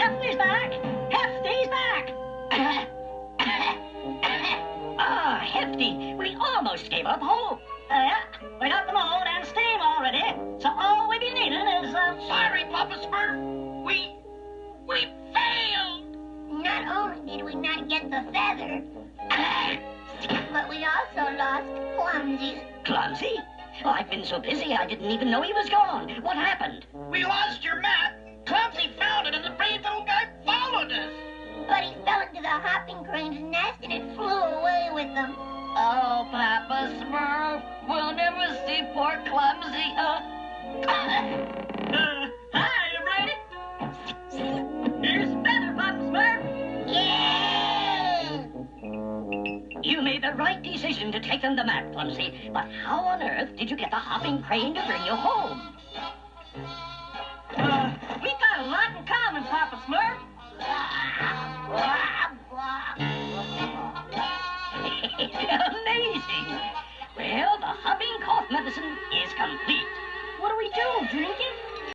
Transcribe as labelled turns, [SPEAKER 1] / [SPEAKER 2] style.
[SPEAKER 1] Hefty's back! Hefty's back! Ah, Hefty, we almost gave up hope. Yeah, we got the mold and steam already, so all we be needing is,
[SPEAKER 2] Sorry, Papa Smurf. We failed.
[SPEAKER 3] Not only did we not get the feather, but we also lost Clumsy.
[SPEAKER 1] Clumsy? Oh, I've been so busy I didn't even know he was gone. What happened?
[SPEAKER 2] We lost your map. Clumsy found it, and the brave little guy followed us.
[SPEAKER 3] But he fell into the hopping crane's nest and it flew away with him.
[SPEAKER 1] Oh, Papa Smurf, we'll never see poor Clumsy. Hi, you ready? Here's Feather, Papa Smurf.
[SPEAKER 3] Yeah!
[SPEAKER 1] You made the right decision to take them the map, Clumsy. But how on earth did you get the hopping crane to bring you home? We got a lot in common, Papa Smurf. Amazing. Well, the hopping cough medicine is complete. What do we do? Drink it?